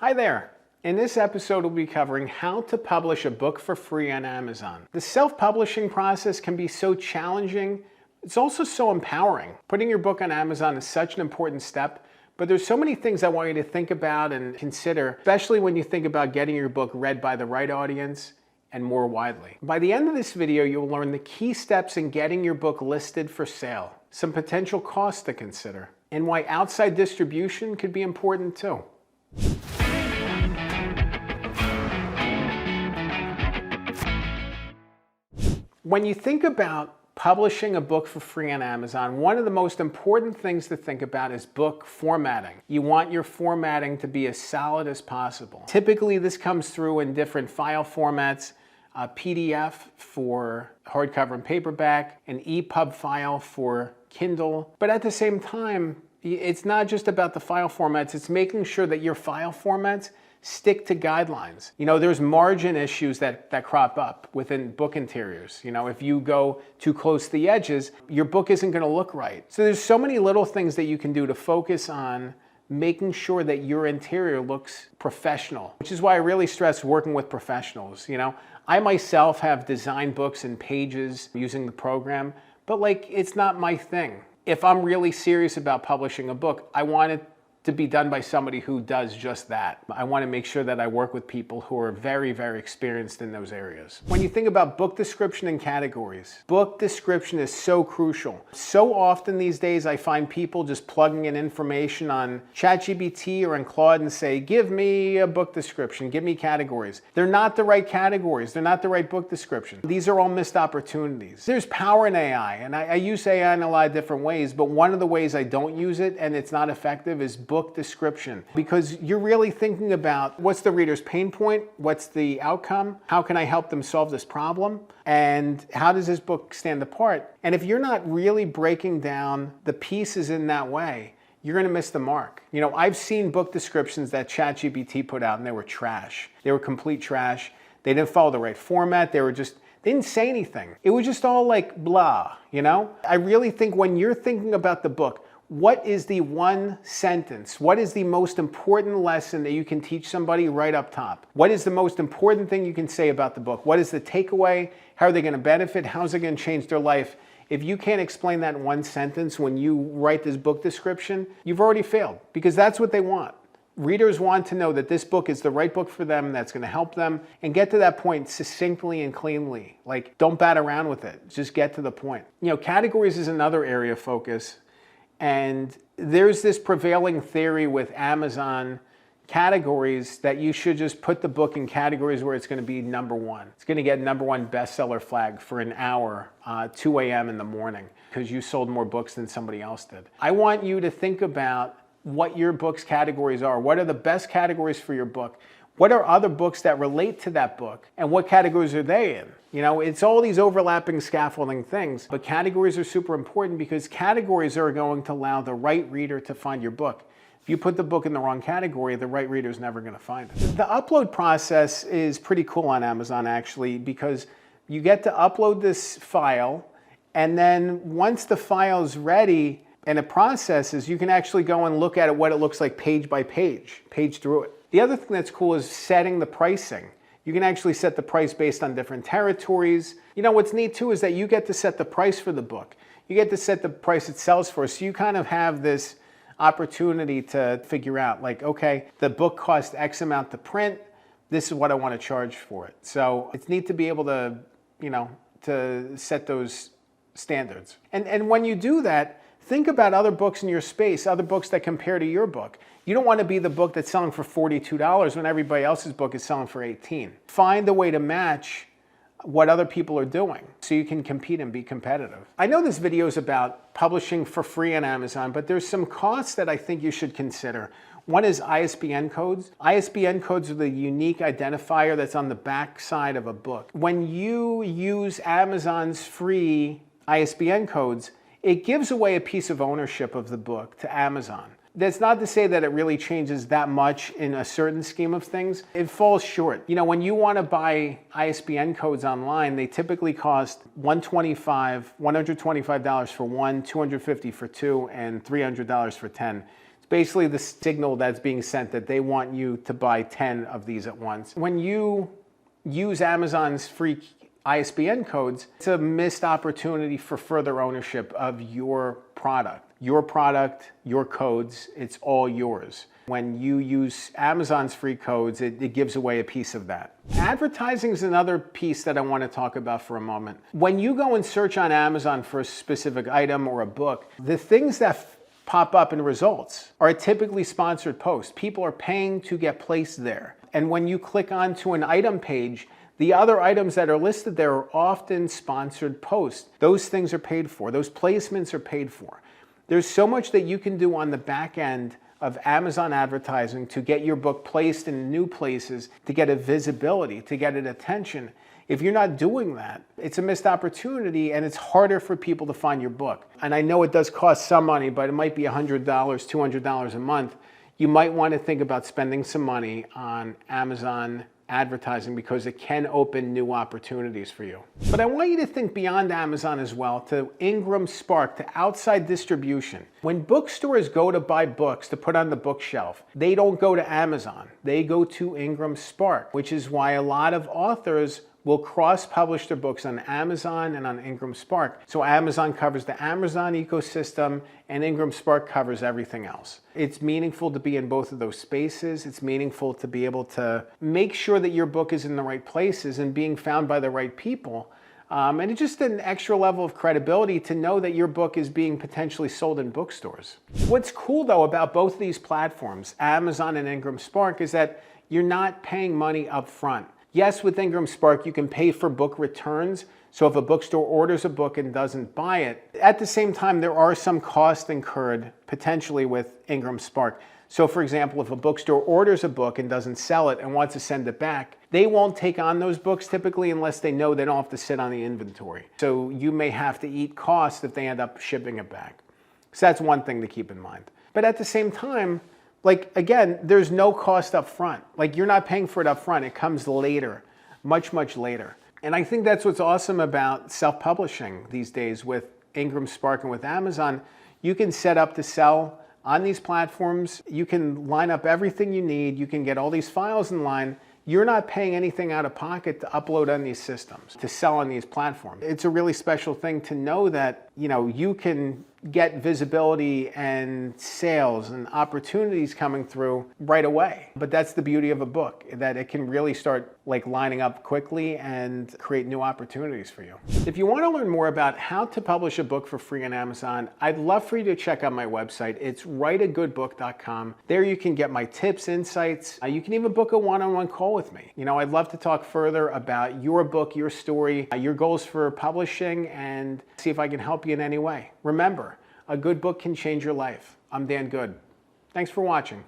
Hi there. In this episode, we'll be covering how to publish a book for free on Amazon. The self-publishing process can be so challenging. It's also so empowering. Putting your book on Amazon is such an important step, but there's so many things I want you to think about and consider, especially when you think about getting your book read by the right audience and more widely. By the end of this video, you'll learn the key steps in getting your book listed for sale, some potential costs to consider, and why outside distribution could be important too. When you think about publishing a book for free on Amazon, one of the most important things to think about is book formatting. You want your formatting to be as solid as possible. Typically, this comes through in different file formats, a PDF for hardcover and paperback, an EPUB file for Kindle. But at the same time, it's not just about the file formats, it's making sure that your file formats stick to guidelines. You know, there's margin issues that crop up within book interiors. You know, if you go too close to the edges, your book isn't gonna look right. So there's so many little things that you can do to focus on making sure that your interior looks professional, which is why I really stress working with professionals. You know, I myself have designed books and pages using the program, but like, it's not my thing. If I'm really serious about publishing a book, I want it to be done by somebody who does just that. I want to make sure that I work with people who are very, very experienced in those areas. When you think about book description and categories, book description is so crucial. So often these days I find people just plugging in information on ChatGPT or in Claude and say, give me a book description, give me categories. They're not the right categories. They're not the right book description. These are all missed opportunities. There's power in AI, and I use AI in a lot of different ways, but one of the ways I don't use it and it's not effective is book description, because you're really thinking about what's the reader's pain point, what's the outcome, how can I help them solve this problem, and how does this book stand apart? And if you're not really breaking down the pieces in that way, you're going to miss the mark. You know, I've seen book descriptions that ChatGPT put out and they were trash. They were complete trash. They didn't follow the right format. They didn't say anything. It was just all like blah, you know? I really think when you're thinking about the book, what is the one sentence? What is the most important lesson that you can teach somebody right up top? What is the most important thing you can say about the book? What is the takeaway? How are they going to benefit? How is it going to change their life? If you can't explain that in one sentence when you write this book description, you've already failed, because that's what they want. Readers want to know that this book is the right book for them, that's going to help them, and get to that point succinctly and cleanly. Like, don't bat around with it. Just get to the point. You know, categories is another area of focus. And there's this prevailing theory with Amazon categories that you should just put the book in categories where it's going to be #1. It's going to get #1 bestseller flag for an hour, 2 a.m. in the morning, because you sold more books than somebody else did. I want you to think about what your book's categories are. What are the best categories for your book? What are other books that relate to that book? And what categories are they in? You know, it's all these overlapping scaffolding things, but categories are super important because categories are going to allow the right reader to find your book. If you put the book in the wrong category, the right reader is never going to find it. The upload process is pretty cool on Amazon, actually, because you get to upload this file, and then once the file is ready and it processes, you can actually go and look at it, what it looks like page by page through it. The other thing that's cool is setting the pricing. You can actually set the price based on different territories. You know, what's neat too is that you get to set the price for the book. You get to set the price it sells for. So you kind of have this opportunity to figure out, like, okay, the book cost X amount to print. This is what I want to charge for it. So it's neat to be able to, you know, to set those standards. And when you do that, think about other books in your space, other books that compare to your book. You don't want to be the book that's selling for $42 when everybody else's book is selling for $18. Find a way to match what other people are doing so you can compete and be competitive. I know this video is about publishing for free on Amazon, but there's some costs that I think you should consider. One is ISBN codes. ISBN codes are the unique identifier that's on the back side of a book. When you use Amazon's free ISBN codes, it gives away a piece of ownership of the book to Amazon. That's not to say that it really changes that much in a certain scheme of things. It falls short. You know, when you want to buy ISBN codes online, they typically cost $125 for one, $250 for two, and $300 for 10. It's basically the signal that's being sent that they want you to buy 10 of these at once. When you use Amazon's free ISBN codes, it's a missed opportunity for further ownership of your product. Your product, your codes, it's all yours. When you use Amazon's free codes, it gives away a piece of that. Advertising is another piece that I want to talk about for a moment. When you go and search on Amazon for a specific item or a book, the things that pop up in results are typically sponsored posts. People are paying to get placed there. And when you click onto an item page, the other items that are listed there are often sponsored posts. Those things are paid for. Those placements are paid for. There's so much that you can do on the back end of Amazon advertising to get your book placed in new places, to get a visibility, to get an attention. If you're not doing that, it's a missed opportunity and it's harder for people to find your book. And I know it does cost some money, but it might be $100, $200 a month. You might want to think about spending some money on Amazon advertising because it can open new opportunities for you. But I want you to think beyond Amazon as well, to IngramSpark, to outside distribution. When bookstores go to buy books to put on the bookshelf, they don't go to Amazon. They go to IngramSpark, which is why a lot of authors will cross-publish their books on Amazon and on IngramSpark. So Amazon covers the Amazon ecosystem and IngramSpark covers everything else. It's meaningful to be in both of those spaces. It's meaningful to be able to make sure that your book is in the right places and being found by the right people. And it's just an extra level of credibility to know that your book is being potentially sold in bookstores. What's cool though about both of these platforms, Amazon and IngramSpark, is that you're not paying money up front. Yes, with IngramSpark, you can pay for book returns. So if a bookstore orders a book and doesn't buy it, at the same time, there are some costs incurred potentially with IngramSpark. So for example, if a bookstore orders a book and doesn't sell it and wants to send it back, they won't take on those books typically unless they know they don't have to sit on the inventory. So you may have to eat costs if they end up shipping it back. So that's one thing to keep in mind. But at the same time, like, again, there's no cost up front. Like, you're not paying for it up front. It comes later, much, much later. And I think that's what's awesome about self-publishing these days with IngramSpark and with Amazon. You can set up to sell on these platforms. You can line up everything you need. You can get all these files in line. You're not paying anything out of pocket to upload on these systems, to sell on these platforms. It's a really special thing to know that, you know, you can get visibility and sales and opportunities coming through right away. But that's the beauty of a book, that it can really start like lining up quickly and create new opportunities for you. If you want to learn more about how to publish a book for free on Amazon, I'd love for you to check out my website. It's writeagoodbook.com. There you can get my tips, insights. You can even book a one-on-one call with me. You know, I'd love to talk further about your book, your story, your goals for publishing, and see if I can help you in any way. Remember, a good book can change your life. I'm Dan Good. Thanks for watching.